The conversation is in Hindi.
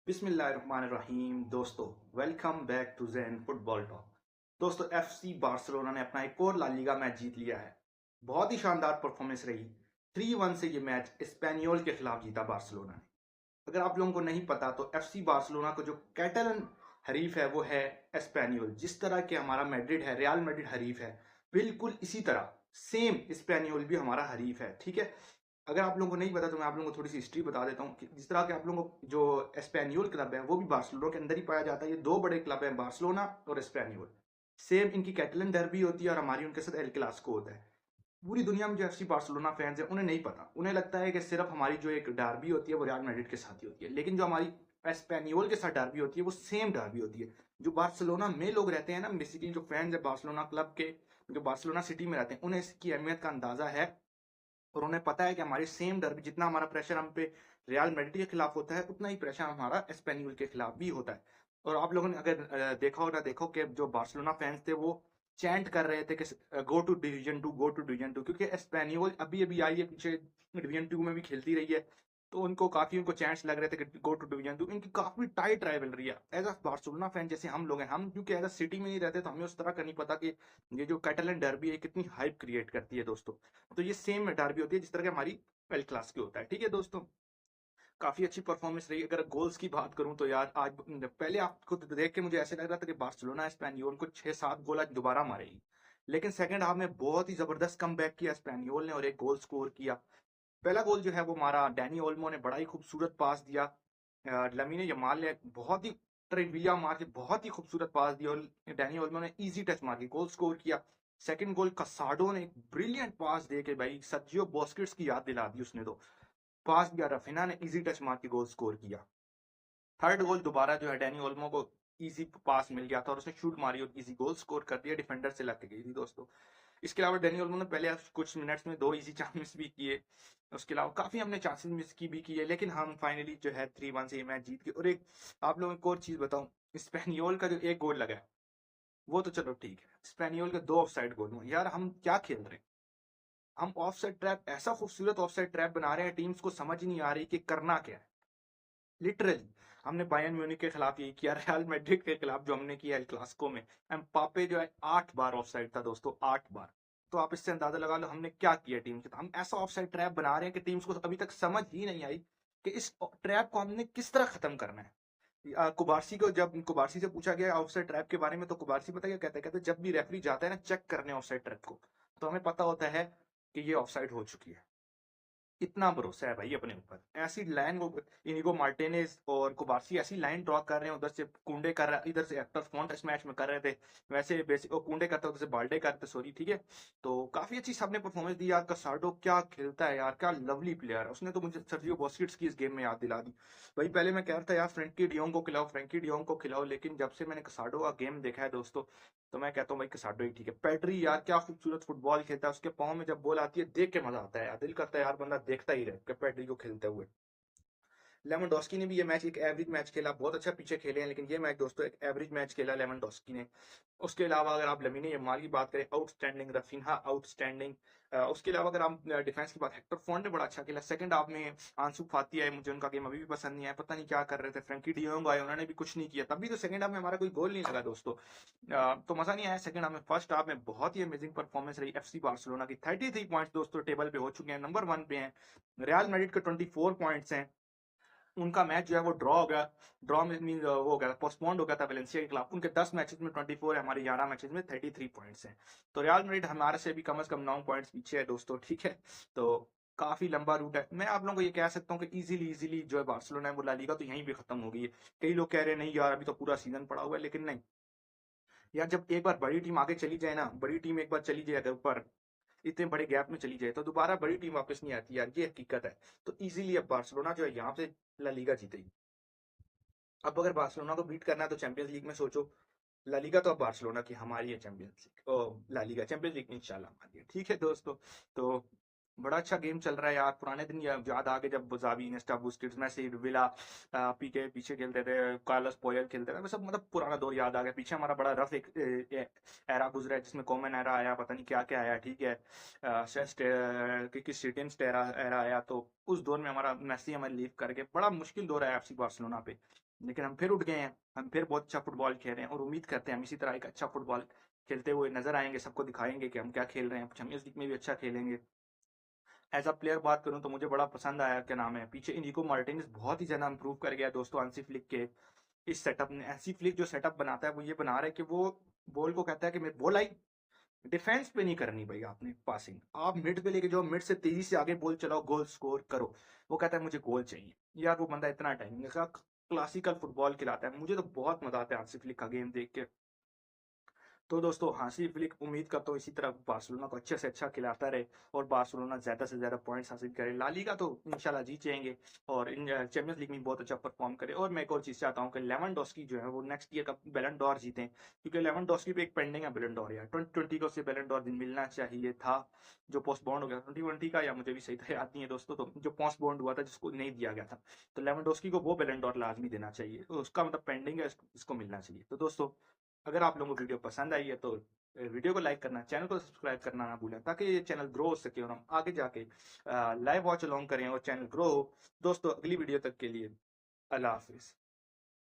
बिस्मिल्लाहिर्रहमानिर्रहीम। दोस्तों, welcome back to Zen Football Talk. दोस्तों, एफसी बार्सिलोना ने अपना एक और ला लीगा मैच जीत लिया है। बहुत ही शानदार परफॉर्मेंस रही। 3-1 से ये मैच स्पेनियोल के खिलाफ जीता बार्सिलोना ने। अगर आप लोगों को नहीं पता तो एफसी बार्सिलोना को जो कैटलन हरीफ है वो है एस्पेनियोल। जिस तरह के हमारा मैड्रिड है, रियल मैड्रिड हरीफ है, बिल्कुल इसी तरह सेम स्पेनियोल भी हमारा हरीफ है। ठीक है, अगर आप लोगों को नहीं पता तो मैं आप लोगों को थोड़ी सी हिस्ट्री बता देता हूँ कि जिस तरह के आप लोगों को जो एस्पेनियोल क्लब है वो भी बार्सिलोना के अंदर ही पाया जाता है। ये दो बड़े क्लब हैं, बार्सिलोना और एस्पेनियोल। सेम इनकी कैटलन डर्बी होती है और हमारी उनके साथ एल क्लासिको होता है। पूरी दुनिया में जो एफसी बार्सिलोना फैंस हैं उन्हें नहीं पता, उन्हें लगता है कि सिर्फ हमारी जो एक डर्बी होती है वो रियल मैड्रिड के साथ ही होती है, लेकिन जो हमारी एस्पेनियोल के साथ डर्बी होती है वो सेम डर्बी होती है। जो बार्सिलोना में लोग रहते हैं ना, बेसिकली जो फैंस है बार्सिलोना क्लब के, जो बार्सिलोना सिटी में रहते हैं, उन्हें इसकी अहमियत का अंदाजा है और उन्हें पता है कि हमारी सेम डर्बी, जितना हमारा प्रेशर हम पे रियल मैड्रिड के खिलाफ होता है उतना ही प्रेशर हमारा एस्पेनियोल के खिलाफ भी होता है। और आप लोगों ने अगर देखा हो ना देखो कि जो बार्सिलोना फैंस थे वो चैंट कर रहे थे कि go to division two, go to division two, क्योंकि एस्पेनियोल अभी अभी आई है, पीछे डिवीजन टू में भी खेलती रही है। तो उनको काफी उनको चैंट्स लग रहे थे कि गो टू डिवीजन टू। इनकी काफी टाइट राइवलरी है। एज अ बार्सिलोना फैन जैसे हम लोग हैं, हम क्योंकि एज अ सिटी में नहीं रहते तो हमें उस तरह का नहीं पता कि ये जो कैटलन डर्बी है कितनी हाइप क्रिएट करती है दोस्तों। तो ये सेम डर्बी होती है जिस तरह की हमारी एल क्लास की होता है। ठीक है दोस्तों, काफी अच्छी परफॉर्मेंस रही। अगर गोल्स की बात करूं तो यार आज पहले आपको देख के मुझे ऐसे लग रहा था कि बार्सिलोना स्पेनियोल को 6-7 गोल आज दोबारा मारेगी, लेकिन सेकंड हाफ में बहुत ही जबरदस्त कमबैक किया स्पेनियोल ने और एक गोल स्कोर किया। पहला गोल जो है वो मारा डैनी ओल्मो ने, बड़ा ही खूबसूरत पास दिया। लमीने यमाल ने बहुत ही ट्रिविया मार के बहुत ही खूबसूरत पास दिया और डैनी ओल्मो ने इजी टच मार के गोल स्कोर किया। सेकंड गोल कसाडो ने एक ब्रिलियंट पास दे के भाई सर्जियो बॉस्केट्स की याद दिला दी उसने। तो पास दिया, रफीना ने इजी टच मार के गोल स्कोर किया। थर्ड गोल दोबारा जो है डैनी ओल्मो को इजी पास मिल गया था और उसने शूट मारी और इजी गोल स्कोर कर दिया, डिफेंडर से लग गई थी दोस्तों। इसके अलावा डैनी ओल्मो ने पहले कुछ मिनट्स में 2 इजी चांस मिस भी किए। उसके अलावा काफी हमने चांसेस मिस की भी किए, लेकिन हम फाइनली जो है 3-1 से ये मैच जीत गए। और एक आप लोगों को और चीज बताऊं, स्पेनियोल का जो एक गोल लगा है वो तो चलो ठीक है, स्पेनियोल के 2 ऑफसाइड गोल हुए। यार हम क्या खेल रहे हैं, हम ऑफसाइड ट्रैप, ऐसा खूबसूरत ऑफसाइड ट्रैप बना रहे हैं, टीम्स को समझ ही नहीं आ रही कि करना क्या है। लिटरली हमने बायर्न म्यूनिख के खिलाफ यही किया, रियल मैड्रिड के खिलाफ जो हमने किया एल क्लासिको में, एम्बाप्पे जो है 8 बार ऑफसाइड था दोस्तों, 8 बार। तो आप इससे अंदाजा लगा लो हमने क्या किया टीम के साथ। हम ऐसा ऑफसाइड ट्रैप बना रहे हैं कि टीम्स को अभी तक समझ ही नहीं आई कि इस ट्रैप को हमने किस तरह खत्म करना है। कुबारसी को, जब कुबारसी से पूछा गया ऑफसाइड ट्रैप के बारे में, तो कुबारसी पता क्या कहते हैं, कहते जब भी रेफरी जाता है ना चेक करने ऑफसाइड ट्रैप को, तो हमें पता होता है कि ये ऑफसाइड हो चुकी है। इतना भरोसा है भाई अपने ऊपर। ऐसी लाइन वो इनिगो मार्टिनेज और कुबार्सी ऐसी लाइन ड्रॉ कर रहे हैं, उधर से कुंडे कर रहा है, इधर से एक्टर फोन इस मैच में कर रहे थे, वैसे बेसिक कुंडे करते उधर से बाल्डे करते, सॉरी। ठीक है, तो काफी अच्छी सबने परफॉर्मेंस दी यार। कसाडो क्या खेलता है यार, क्या लवली प्लेयर है। उसने तो मुझे सर्जियो बॉस्केट्स की इस गेम में याद दिला दी भाई। पहले मैं कह रहा था यार फ्रेंकी डियोंग को खिलाओ, फ्रेंकी डियोंग को खिलाओ, लेकिन जब से मैंने कसाडो का गेम देखा है दोस्तों, तो मैं कहता हूँ भाई कसाडो ही ठीक है। पेड्री यार क्या खूबसूरत फुटबॉल खेलता है, उसके पाँव में जब बॉल आती है देख के मजा आता है यार, दिल करता है यार बंदा देखता ही रहे पेड्री को खेलते हुए। लेवेंडोस्की ने भी ये मैच एक एवरेज मैच खेला, बहुत अच्छा पीछे खेले हैं, लेकिन ये मैच दोस्तों एक एवरेज मैच खेला लेवेंडोस्की ने। उसके अलावा अगर आप लमीने यमाल की बात करें, आउटस्टैंडिंग, रफीना आउटस्टैंडिंग। उसके अलावा अगर आप डिफेंस की बात, हेक्टर फोर्ड ने बड़ा अच्छा खेला। सेकंड हाफ में आंसू फाती आए, मुझे उनका गेम अभी भी पसंद नहीं आया, पता नहीं क्या कर रहे थे। फ्रेंकी डियोंग आए, उन्होंने भी कुछ नहीं किया, तभी तो सेकंड हाफ में हमारा कोई गोल नहीं लगा दोस्तों। तो मजा नहीं आया सेकंड हाफ में। फर्स्ट हाफ में बहुत ही अमेजिंग परफॉर्मेंस रही एफसी बार्सिलोना की। 33 पॉइंट्स दोस्तों टेबल पे हो चुके हैं, नंबर 1 पे हैं। रियल मैड्रिड के 24 पॉइंट्स हैं। उनका मैच जो है वो ड्रॉ हो गया, ड्रॉ में मीन वो हो गया, पोस्टपोन्ड हो गया था वेलेंसिया के खिलाफ। उनके 10 मैचेस में 24 है, हमारे 11 मैचेस में 33 पॉइंट्स हैं। तो रियल मैड्रिड हमारे से भी कम से कम 9 पॉइंट्स पीछे है दोस्तों। ठीक है, तो काफी लंबा रूट है। मैं आप लोगों को ये कह सकता हूँ कि इजीली इजीली जो है बार्सिलोना है वो ला लीगा तो यहीं पे खत्म हो गई है। कई लोग कह रहे हैं नहीं यार अभी तो पूरा सीजन पड़ा हुआ है, लेकिन नहीं यार, जब एक बार बड़ी टीम आगे चली जाए ना, बड़ी टीम एक बार चली जाए अगर ऊपर, इतने बड़े गैप में चली जाए, तो दोबारा बड़ी टीम वापस नहीं आती यार, ये हकीकत है। तो इजीली अब बार्सिलोना जो है यहाँ से ला लीगा जीतेगी। अब अगर बार्सिलोना को बीट करना है तो चैंपियंस लीग में सोचो। ला लीगा तो अब बार्सिलोना की हमारी है, चैंपियंस लीग ओ ला लीगा चैंपियंस लीग इंशाल्लाह हमारी है। ठीक है दोस्तों, तो बड़ा अच्छा गेम चल रहा है यार। पुराने दिन याद आ गए जब जावी, इनेस्टा, बुस्केट्स, मेसी, विला पीके पीछे खेलते थे, कार्लोस पोयल खेलते थे, सब मतलब पुराना दौर याद आ गया। पीछे हमारा बड़ा रफ एक एरा गुजरा है जिसमें कॉमन एरा आया, पता नहीं क्या क्या आया। ठीक है, किस सिटियंस एरा आया, तो उस दौर में हमारा मेसी हमारे लीव करके बड़ा मुश्किल दौर है एफसी बार्सिलोना पे। लेकिन हम फिर उठ गए हैं, हम फिर बहुत अच्छा फुटबॉल खेल रहे हैं और उम्मीद करते हैं हम इसी तरह एक अच्छा फुटबॉल खेलते हुए नजर आएंगे, सबको दिखाएंगे कि हम क्या खेल रहे हैं, चैंपियंस लीग में भी अच्छा खेलेंगे। एज अ प्लेयर बात करूं तो मुझे बड़ा पसंद आया, क्या नाम है, पीछे इनिको मार्टिनेज बहुत ही ज्यादा इंप्रूव कर गया दोस्तों हांसी फ्लिक के इस सेटअप ने। हांसी फ्लिक जो सेटअप बनाता है वो ये बना रहा है कि वो बॉल को कहता है कि मेरी बॉल आई, डिफेंस पे नहीं करनी भाई, आपने पासिंग आप मिड पे लेके जाओ, मिड से तेजी से आगे बॉल चलाओ, गोल स्कोर करो। वो कहता है मुझे गोल चाहिए। यार वो बंदा इतना टाइमिंग का क्लासिकल फुटबॉल खिलाता है, मुझे तो बहुत मजा आता है हांसी फ्लिक का गेम देख के। तो दोस्तों हांसी फ्लिक उम्मीद करता हूँ इसी तरह बार्सिलोना को अच्छे से अच्छा खिलाता रहे और बार्सिलोना ज्यादा से ज्यादा पॉइंट्स हासिल करे, ला लीगा तो इंशाल्लाह जीत जाएंगे और इन चैंपियंस लीग में बहुत अच्छा परफॉर्म करे। और मैं एक और चीज चाहता हूँ कि लेवेंडोस्की जो है वो नेक्स्ट ईयर का बैलन डोर जीते, क्योंकि लेवेंडोस्की पे एक पेंडिंग है बैलन डोर यार, 2020 को उसे बैलन डोर मिलना चाहिए था, जो पोस्टपोन्ड हो गया 2020 का, या मुझे भी सही तरह याद नहीं है दोस्तों, तो जो पोस्टपोन्ड हुआ था जिसको नहीं दिया गया था, तो लेवेंडोस्की को वो बैलन डोर लाजमी देना चाहिए, तो उसका मतलब पेंडिंग है, इसको मिलना चाहिए। तो दोस्तों अगर आप लोगों को वीडियो पसंद आई है तो वीडियो को लाइक करना, चैनल को सब्सक्राइब करना ना भूलें, ताकि ये चैनल ग्रो हो सके और हम आगे जाके लाइव वॉच अलोंग करें और चैनल ग्रो हो। दोस्तों अगली वीडियो तक के लिए अल्लाह हाफिज।